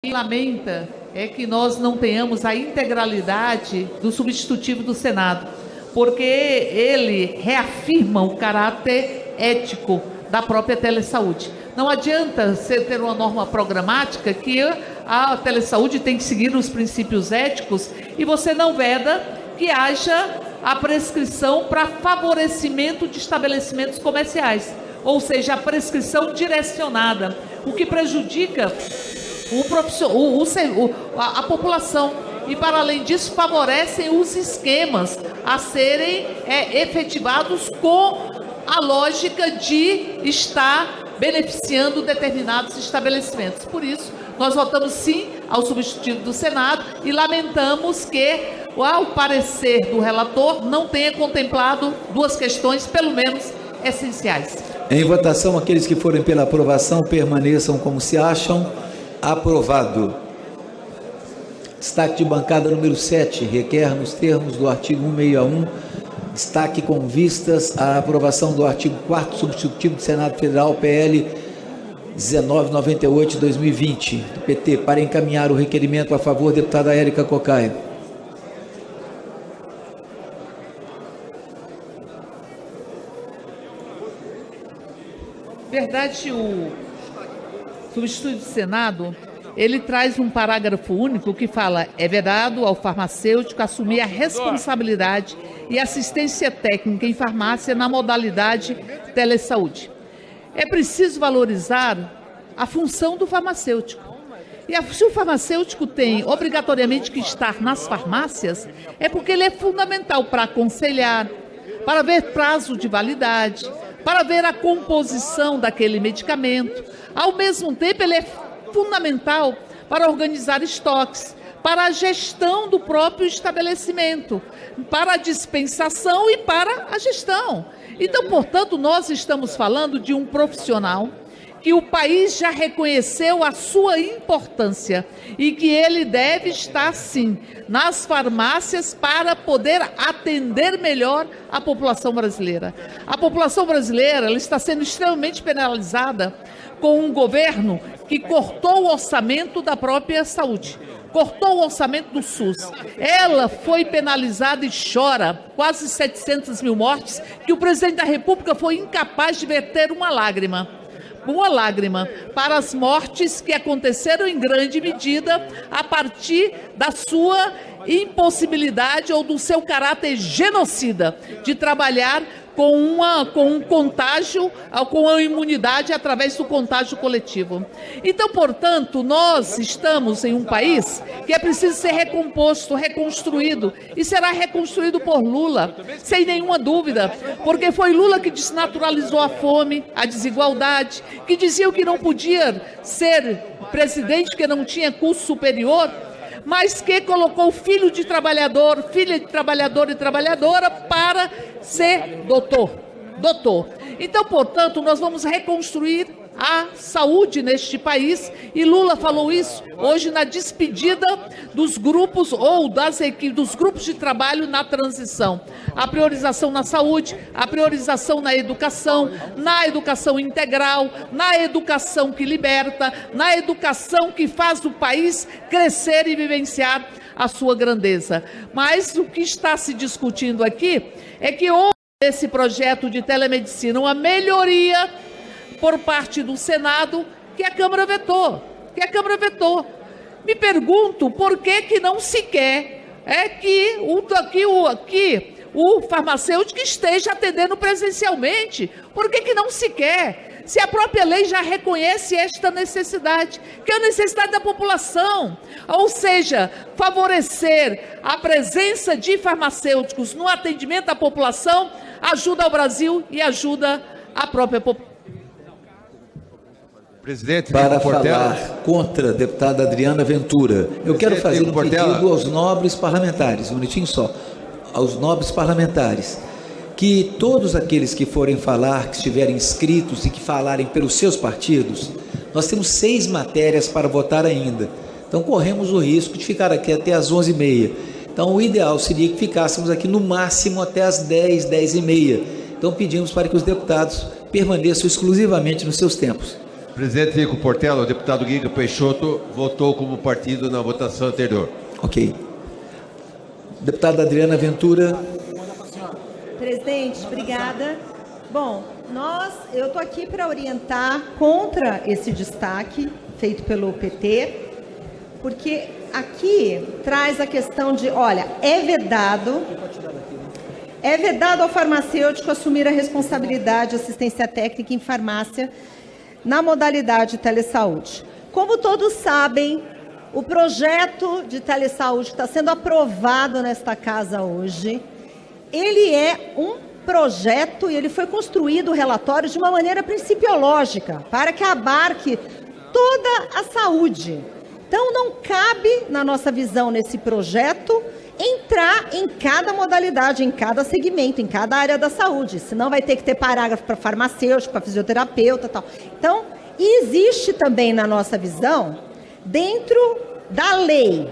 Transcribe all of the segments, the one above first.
E lamenta é que nós não tenhamos a integralidade do substitutivo do Senado, porque ele reafirma o caráter ético da própria telesaúde. Não adianta você ter uma norma programática que a telesaúde tem que seguir os princípios éticos e você não veda que haja a prescrição para favorecimento de estabelecimentos comerciais, ou seja, a prescrição direcionada, o que prejudica a população e, para além disso, favorecem os esquemas a serem efetivados com a lógica de estar beneficiando determinados estabelecimentos. Por isso, nós votamos sim ao substitutivo do Senado e lamentamos que, ao parecer do relator, não tenha contemplado duas questões, pelo menos, essenciais. Em votação, aqueles que forem pela aprovação permaneçam como se acham. Aprovado. Destaque de bancada número 7, requer nos termos do artigo 161, destaque com vistas à aprovação do artigo 4º substitutivo do Senado Federal, PL 1998-2020, do PT, para encaminhar o requerimento a favor, deputada Érica Cocai. Verdade, o substituto do Senado, ele traz um parágrafo único que fala: é vedado ao farmacêutico assumir a responsabilidade e assistência técnica em farmácia na modalidade telesaúde. É preciso valorizar a função do farmacêutico. E se o farmacêutico tem obrigatoriamente que estar nas farmácias, é porque ele é fundamental para aconselhar, para ver prazo de validade, para ver a composição daquele medicamento. Ao mesmo tempo, ele é fundamental para organizar estoques, para a gestão do próprio estabelecimento, para a dispensação e para a gestão. Então, portanto, nós estamos falando de um profissional que o país já reconheceu a sua importância e que ele deve estar, sim, nas farmácias para poder atender melhor a população brasileira. A população brasileira, ela está sendo extremamente penalizada com um governo que cortou o orçamento da própria saúde, cortou o orçamento do SUS. Ela foi penalizada e chora, quase 700 mil mortes, que o presidente da República foi incapaz de verter uma lágrima para as mortes que aconteceram em grande medida a partir da sua impossibilidade ou do seu caráter genocida de trabalhar com um contágio, com a imunidade através do contágio coletivo. Então, portanto, nós estamos em um país que é preciso ser recomposto, reconstruído, e será reconstruído por Lula, sem nenhuma dúvida, porque foi Lula que desnaturalizou a fome, a desigualdade, que dizia que não podia ser presidente, que não tinha curso superior, mas que colocou filho de trabalhador, filha de trabalhador e trabalhadora para ser doutor. Então, portanto, nós vamos reconstruir a saúde neste país, e Lula falou isso hoje na despedida dos grupos ou das equipes, dos grupos de trabalho na transição. A priorização na saúde, a priorização na educação integral, na educação que liberta, na educação que faz o país crescer e vivenciar a sua grandeza. Mas o que está se discutindo aqui é que houve esse projeto de telemedicina uma melhoria por parte do Senado que a Câmara vetou, Me pergunto por que não se quer que o farmacêutico esteja atendendo presencialmente. Por que não se quer? Se a própria lei já reconhece esta necessidade, que é a necessidade da população, ou seja, favorecer a presença de farmacêuticos no atendimento à população ajuda ao Brasil e ajuda a própria população. Presidente, para falar contra a deputada Adriana Ventura, eu quero fazer um pedido aos nobres parlamentares, um minutinho só, aos nobres parlamentares, que todos aqueles que forem falar, que estiverem inscritos e que falarem pelos seus partidos, nós temos 6 matérias para votar ainda, então corremos o risco de ficar aqui até às 11h30, então o ideal seria que ficássemos aqui no máximo até às 10, 10h30, então pedimos para que os deputados permaneçam exclusivamente nos seus tempos. Presidente Rico Portela, o deputado Guido Peixoto votou como partido na votação anterior. Ok. Deputada Adriana Ventura. Presidente, obrigada. Bom, eu estou aqui para orientar contra esse destaque feito pelo PT, porque aqui traz a questão de, olha, é vedado ao farmacêutico assumir a responsabilidade de assistência técnica em farmácia na modalidade de telesaúde. Como todos sabem, o projeto de telesaúde que está sendo aprovado nesta casa hoje, ele é um projeto e ele foi construído, o relatório, de uma maneira principiológica, para que abarque toda a saúde. Então, não cabe, na nossa visão, nesse projeto, entrar em cada modalidade, em cada segmento, em cada área da saúde. Senão vai ter que ter parágrafo para farmacêutico, para fisioterapeuta e tal. Então, existe também, na nossa visão, dentro da lei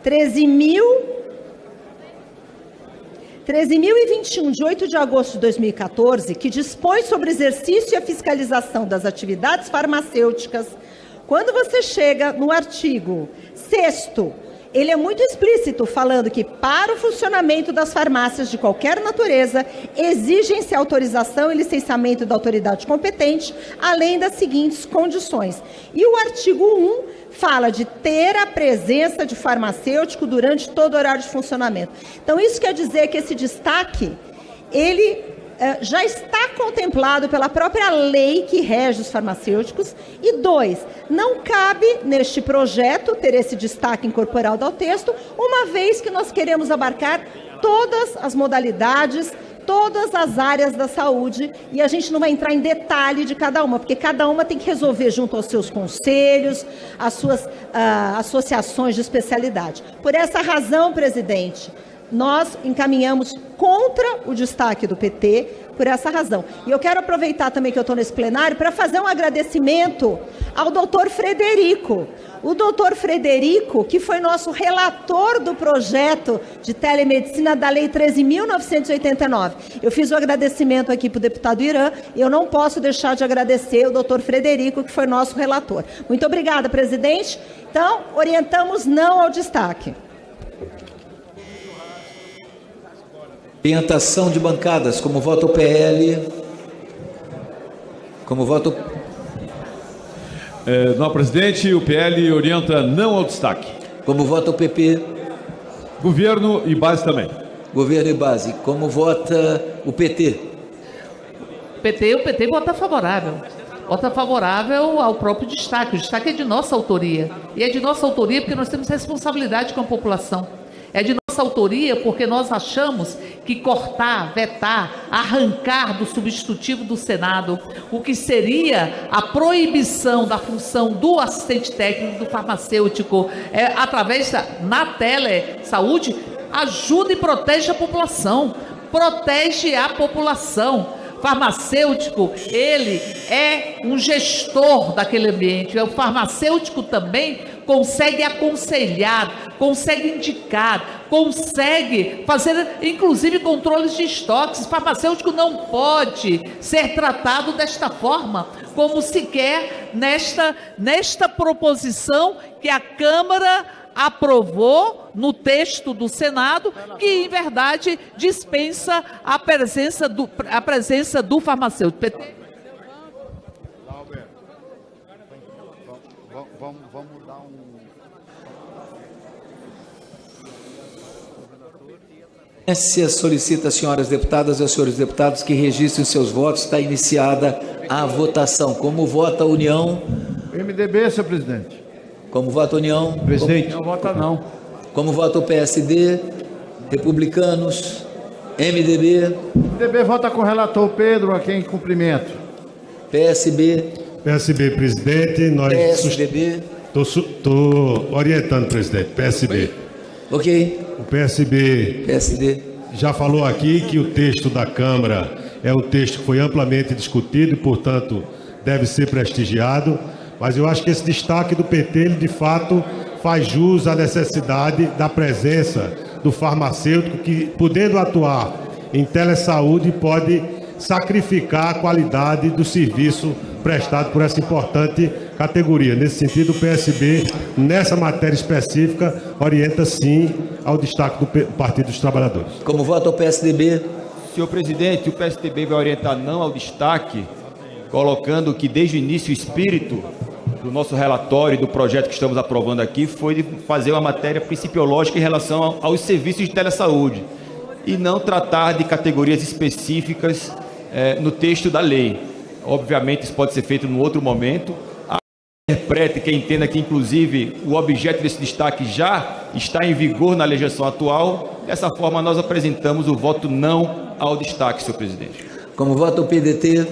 13.021, de 8 de agosto de 2014, que dispõe sobre o exercício e a fiscalização das atividades farmacêuticas, quando você chega no artigo 6º, ele é muito explícito, falando que para o funcionamento das farmácias de qualquer natureza, exigem-se autorização e licenciamento da autoridade competente, além das seguintes condições. E o artigo 1 fala de ter a presença de farmacêutico durante todo o horário de funcionamento. Então, isso quer dizer que esse destaque, ele já está contemplado pela própria lei que rege os farmacêuticos. E 2, não cabe neste projeto ter esse destaque incorporado ao texto, uma vez que nós queremos abarcar todas as modalidades, todas as áreas da saúde, e a gente não vai entrar em detalhe de cada uma, porque cada uma tem que resolver junto aos seus conselhos, às suas associações de especialidade. Por essa razão, presidente, nós encaminhamos contra o destaque do PT, por essa razão. E eu quero aproveitar também que eu estou nesse plenário para fazer um agradecimento ao doutor Frederico. O doutor Frederico, que foi nosso relator do projeto de telemedicina da Lei 13.989. Eu fiz o agradecimento aqui para o deputado Irã, e eu não posso deixar de agradecer o doutor Frederico, que foi nosso relator. Muito obrigada, presidente. Então, orientamos não ao destaque. Orientação de bancadas, como vota o PL, como vota Não, presidente, o PL orienta não ao destaque. Como vota o PP? Governo e base também. Governo e base. Como vota o PT? O PT vota favorável. Vota favorável ao próprio destaque. O destaque é de nossa autoria. E é de nossa autoria porque nós temos responsabilidade com a população. É de nossa autoria porque nós achamos que cortar, vetar, arrancar do substitutivo do Senado o que seria a proibição da função do assistente técnico, do farmacêutico, através na telesaúde, ajuda e protege a população. Protege a população. Farmacêutico, ele é um gestor daquele ambiente. O farmacêutico também consegue aconselhar, consegue indicar, consegue fazer, inclusive, controles de estoques. O farmacêutico não pode ser tratado desta forma, como se quer nesta proposição que a Câmara aprovou no texto do Senado, que em verdade dispensa a presença do farmacêutico. Vamos dar Solicita às senhoras deputadas e aos senhores deputados que registrem seus votos. Está iniciada a votação. Como vota a União? MDB, senhor presidente. Como vota a União? Presidente. Não vota não. Como vota o PSD? Republicanos? MDB? MDB vota com o relator Pedro, a quem cumprimento. PSB? PSB, presidente. Nós PSDB? Estou orientando, presidente. PSB. Ok. O PSD já falou aqui que o texto da Câmara é um texto que foi amplamente discutido e, portanto, deve ser prestigiado. Mas eu acho que esse destaque do PT, ele de fato faz jus à necessidade da presença do farmacêutico que, podendo atuar em telesaúde, pode sacrificar a qualidade do serviço prestado por essa importante categoria. Nesse sentido, o PSB, nessa matéria específica, orienta sim ao destaque do Partido dos Trabalhadores. Como vota o PSDB? Senhor presidente, o PSDB vai orientar não ao destaque, colocando que desde o início o espírito do nosso relatório e do projeto que estamos aprovando aqui foi de fazer uma matéria principiológica em relação aos serviços de telesaúde e não tratar de categorias específicas no texto da lei. Obviamente isso pode ser feito num outro momento. Interprete que entenda que inclusive o objeto desse destaque já está em vigor na legislação atual. Dessa forma nós apresentamos o voto não ao destaque, senhor presidente. Como vota o PDT?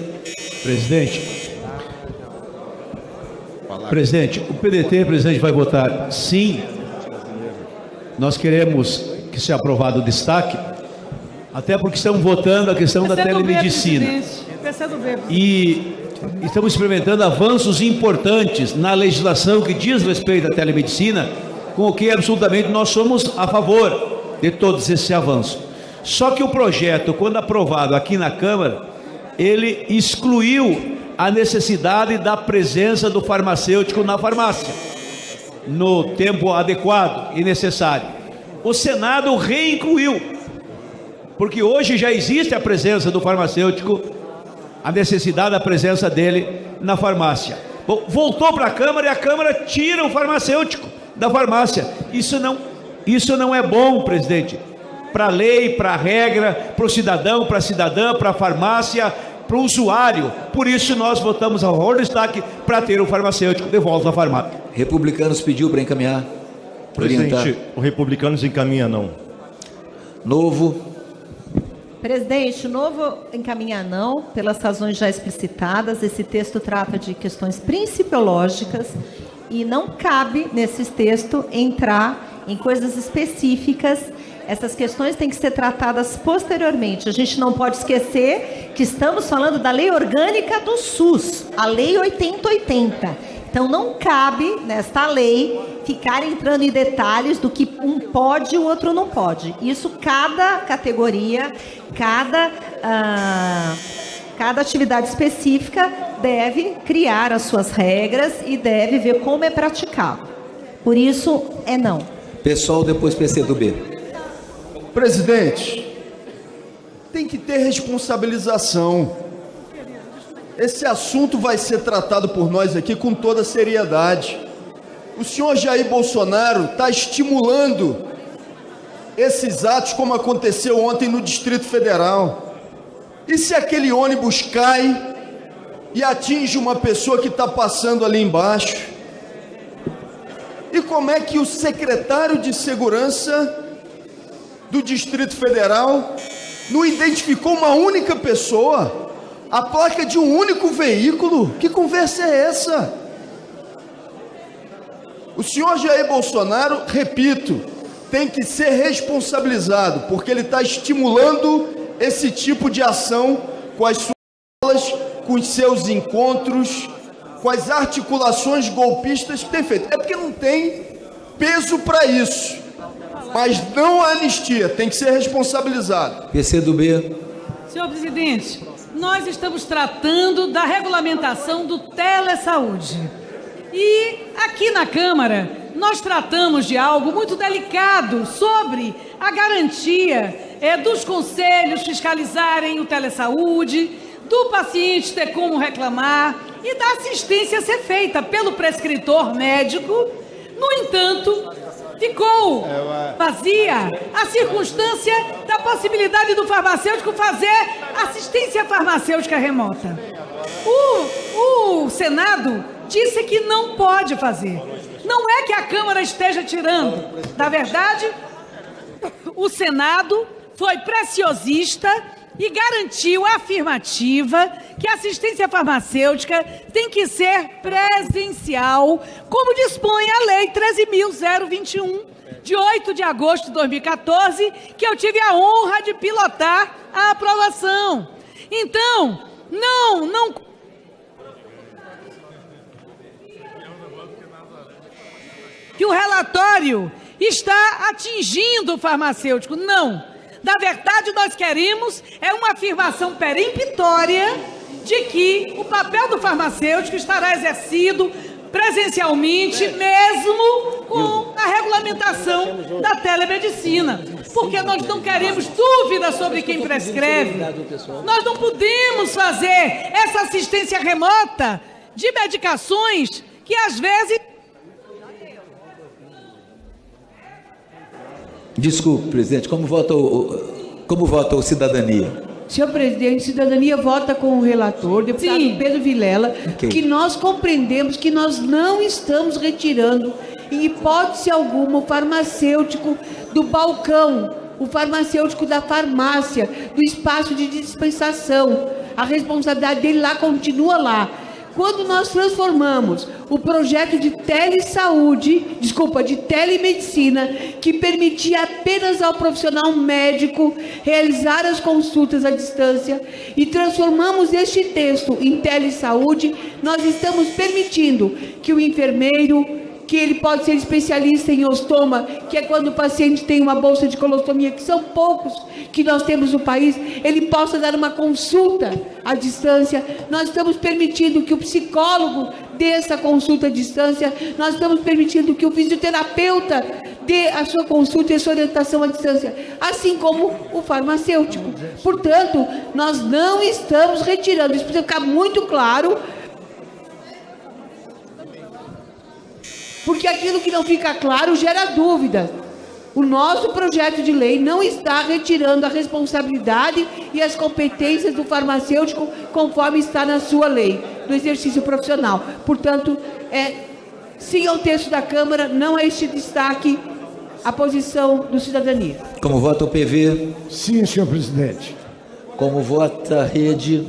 Presidente, o PDT, presidente, vai votar sim. Nós queremos que seja aprovado o destaque, até porque estamos votando a questão da telemedicina. E estamos experimentando avanços importantes na legislação que diz respeito à telemedicina, com o que absolutamente nós somos a favor de todos esses avanços. Só que o projeto, quando aprovado aqui na Câmara, ele excluiu a necessidade da presença do farmacêutico na farmácia, no tempo adequado e necessário. O Senado reincluiu, porque hoje já existe a presença do farmacêutico, a necessidade da presença dele na farmácia. Bom, voltou para a Câmara e a Câmara tira o farmacêutico da farmácia. Isso não é bom, presidente, para a lei, para a regra, para o cidadão, para a cidadã, para a farmácia, para o usuário. Por isso nós votamos a favor do destaque para ter o farmacêutico de volta à farmácia. Republicanos pediu para encaminhar. Presidente, orientar. o Republicanos encaminha não. Novo. Presidente, o Novo encaminha não, pelas razões já explicitadas. Esse texto trata de questões principiológicas e não cabe, nesse texto, entrar em coisas específicas. Essas questões têm que ser tratadas posteriormente. A gente não pode esquecer que estamos falando da Lei Orgânica do SUS, a Lei 8080. Então, não cabe, nesta lei, ficar entrando em detalhes do que um pode e o outro não pode. Isso, cada categoria, cada atividade específica deve criar as suas regras e deve ver como é praticado. Por isso, é não. Pessoal, depois PCdoB. Presidente, tem que ter responsabilização. Esse assunto vai ser tratado por nós aqui com toda seriedade. O senhor Jair Bolsonaro está estimulando esses atos como aconteceu ontem no Distrito Federal. E se aquele ônibus cai e atinge uma pessoa que está passando ali embaixo? E como é que o secretário de Segurança do Distrito Federal não identificou uma única pessoa, a placa de um único veículo? Que conversa é essa? O senhor Jair Bolsonaro, repito, tem que ser responsabilizado, porque ele está estimulando esse tipo de ação com as suas falas, com os seus encontros, com as articulações golpistas que tem feito. É porque não tem peso para isso. Mas não há anistia, tem que ser responsabilizado. PCdoB. Senhor presidente, nós estamos tratando da regulamentação do telesaúde. E aqui na Câmara, nós tratamos de algo muito delicado sobre a garantia dos conselhos fiscalizarem o telesaúde, do paciente ter como reclamar e da assistência ser feita pelo prescritor médico. No entanto, ficou vazia a circunstância da possibilidade do farmacêutico fazer assistência farmacêutica remota. O Senado disse que não pode fazer. Não é que a Câmara esteja tirando. Na verdade, o Senado foi preciosista e garantiu a afirmativa que a assistência farmacêutica tem que ser presencial, como dispõe a Lei 13.021, de 8 de agosto de 2014, que eu tive a honra de pilotar a aprovação. Então, não... que o relatório está atingindo o farmacêutico. Não. Na verdade, nós queremos uma afirmação peremptória de que o papel do farmacêutico estará exercido presencialmente, mesmo com a regulamentação da telemedicina. Porque nós não queremos dúvida sobre quem prescreve. Nós não podemos fazer essa assistência remota de medicações que, às vezes... Desculpe, presidente, como vota o Cidadania? Senhor presidente, Cidadania vota com o relator, deputado Pedro Vilela, que nós compreendemos que nós não estamos retirando, em hipótese alguma, o farmacêutico do balcão, o farmacêutico da farmácia, do espaço de dispensação. A responsabilidade dele lá continua lá. Quando nós transformamos o projeto de telemedicina, que permitia apenas ao profissional médico realizar as consultas à distância, e transformamos este texto em telesaúde, nós estamos permitindo que o enfermeiro, que ele pode ser especialista em ostoma, que é quando o paciente tem uma bolsa de colostomia, que são poucos que nós temos no país, ele possa dar uma consulta à distância. Nós estamos permitindo que o psicólogo dê essa consulta à distância, nós estamos permitindo que o fisioterapeuta dê a sua consulta e a sua orientação à distância, assim como o farmacêutico. Portanto, nós não estamos retirando, isso precisa ficar muito claro, porque aquilo que não fica claro gera dúvida. O nosso projeto de lei não está retirando a responsabilidade e as competências do farmacêutico conforme está na sua lei, do exercício profissional. Portanto, sim ao texto da Câmara, não a este destaque, a posição do Cidadania. Como vota o PV? Sim, senhor presidente. Como vota a Rede?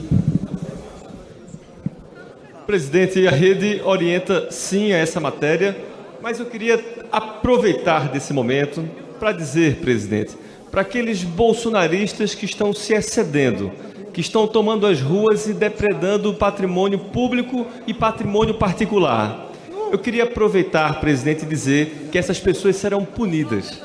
Presidente, a Rede orienta sim a essa matéria, mas eu queria aproveitar desse momento para dizer, presidente, para aqueles bolsonaristas que estão se excedendo, que estão tomando as ruas e depredando o patrimônio público e patrimônio particular. Eu queria aproveitar, presidente, e dizer que essas pessoas serão punidas.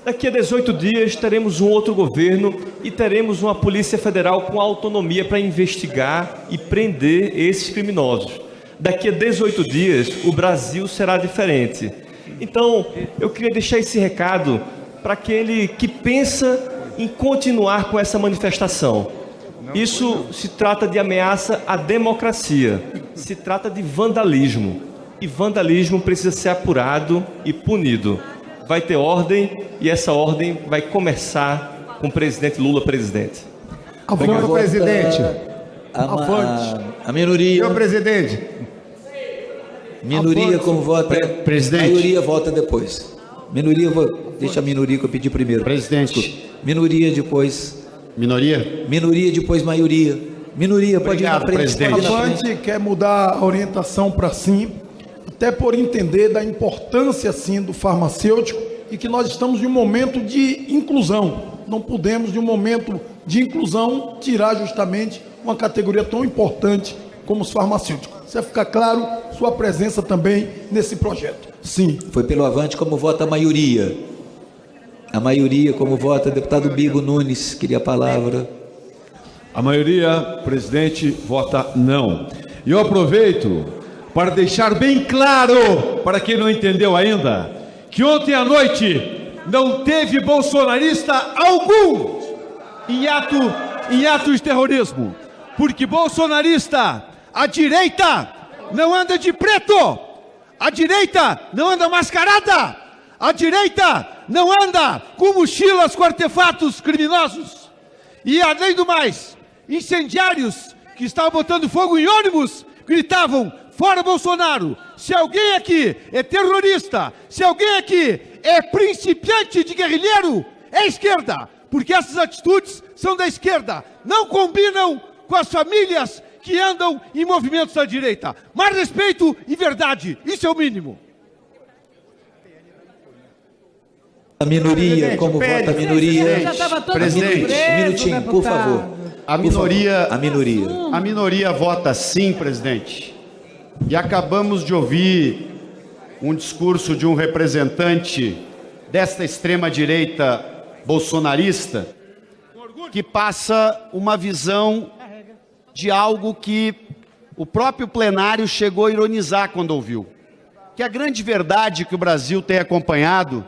Daqui a 18 dias teremos um outro governo e teremos uma Polícia Federal com autonomia para investigar e prender esses criminosos. Daqui a 18 dias o Brasil será diferente. Então, eu queria deixar esse recado para aquele que pensa em continuar com essa manifestação. Isso se trata de ameaça à democracia, se trata de vandalismo. E vandalismo precisa ser apurado e punido. Vai ter ordem e essa ordem vai começar com o presidente Lula presidente. Senhor presidente. A minoria. Senhor presidente. Minoria como vota. Presidente. Maioria vota depois. Minoria, deixa a minoria que eu pedi primeiro. Presidente. Desculpa. Minoria depois. Minoria? Minoria depois maioria. Minoria, pode ir na frente. Presidente. A Avante quer mudar a orientação para sim, até por entender da importância, sim, do farmacêutico e que nós estamos em um momento de inclusão. Não podemos, de um momento de inclusão, tirar justamente uma categoria tão importante como os farmacêuticos. Precisa ficar claro sua presença também nesse projeto. Sim. Foi pelo Avante como vota a maioria. A maioria como vota deputado Bigo Nunes. Queria a palavra. A maioria, presidente, vota não. E eu aproveito para deixar bem claro, para quem não entendeu ainda, que ontem à noite não teve bolsonarista algum em ato de terrorismo. Porque bolsonarista, a direita não anda de preto, a direita não anda mascarada, a direita não anda com mochilas com artefatos criminosos. E além do mais, incendiários que estavam botando fogo em ônibus gritavam: fora Bolsonaro! Se alguém aqui é terrorista, se alguém aqui é principiante de guerrilheiro, é esquerda, porque essas atitudes são da esquerda, não combinam com as famílias que andam em movimentos da direita. Mais respeito e verdade, isso é o mínimo. A minoria, como vota a minoria? Presidente, um minutinho, por favor. A minoria, a minoria vota sim, presidente. E acabamos de ouvir um discurso de um representante desta extrema-direita bolsonarista que passa uma visão de algo que o próprio plenário chegou a ironizar quando ouviu. Que a grande verdade que o Brasil tem acompanhado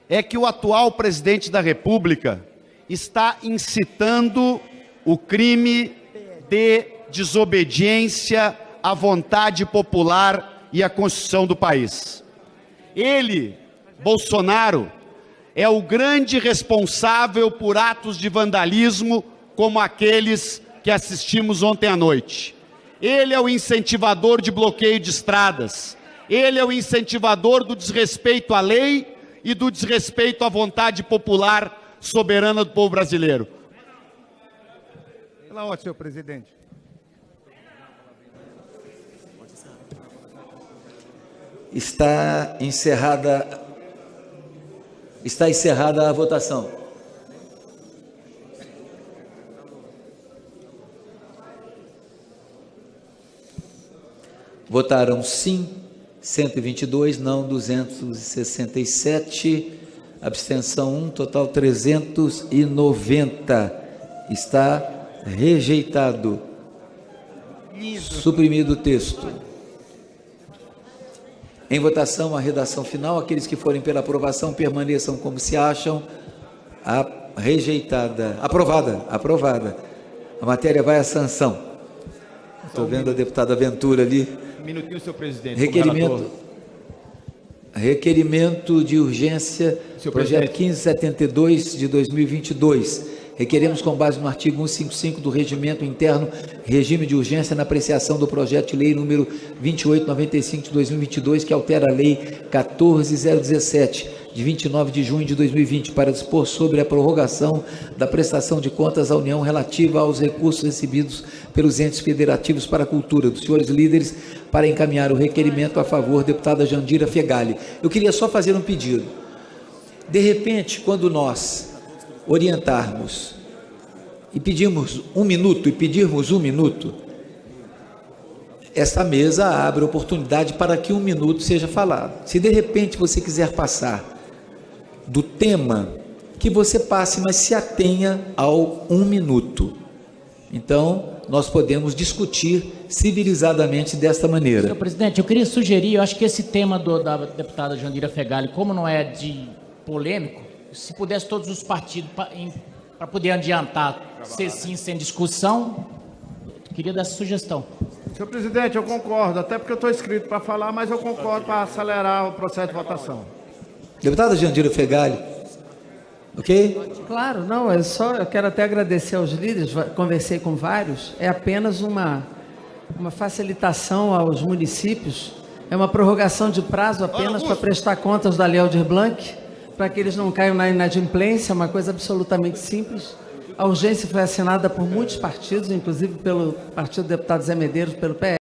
é que o atual presidente da República está incitando o crime de desobediência à vontade popular e à Constituição do país. Ele, Bolsonaro, é o grande responsável por atos de vandalismo como aqueles que assistimos ontem à noite. Ele é o incentivador de bloqueio de estradas. Ele é o incentivador do desrespeito à lei e do desrespeito à vontade popular soberana do povo brasileiro. Pela ordem, senhor presidente. Está encerrada a votação. Votaram sim 122, não 267, abstenção 1, total 390. Está rejeitado. Suprimido o texto. Em votação, a redação final. Aqueles que forem pela aprovação permaneçam como se acham. Rejeitada. Aprovada. A matéria vai à sanção. Estou vendo a deputada Ventura ali. Um minutinho, senhor presidente. Requerimento de urgência, senhor projeto presidente. 1572 de 2022. Requeremos, com base no artigo 155 do Regimento Interno, regime de urgência na apreciação do projeto de lei número 2895 de 2022, que altera a lei 14017, de 29 de junho de 2020, para dispor sobre a prorrogação da prestação de contas à União relativa aos recursos recebidos pelos entes federativos para a cultura, dos senhores líderes, para encaminhar o requerimento a favor, deputada Jandira Fegali. Eu queria só fazer um pedido. De repente, quando nós orientarmos e pedirmos um minuto, esta mesa abre oportunidade para que 1 minuto seja falado. Se de repente você quiser passar do tema, que você passe, mas se atenha ao 1 minuto. Então, nós podemos discutir civilizadamente desta maneira. Senhor presidente, eu queria sugerir, eu acho que esse tema da deputada Jandira Fegali, como não é de polêmico, se pudesse todos os partidos, para poder adiantar, ser sim, sem discussão, queria dar essa sugestão. Senhor presidente, eu concordo, até porque eu estou inscrito para falar, mas eu concordo para acelerar o processo de votação. Deputada Jandira Fegali, ok? Claro, não, eu quero até agradecer aos líderes, conversei com vários, é apenas uma facilitação aos municípios, é uma prorrogação de prazo apenas para prestar contas da Lei Aldir Blanc, para que eles não caiam na inadimplência, uma coisa absolutamente simples. A urgência foi assinada por muitos partidos, inclusive pelo Partido do Deputado Zé Medeiros, pelo PS.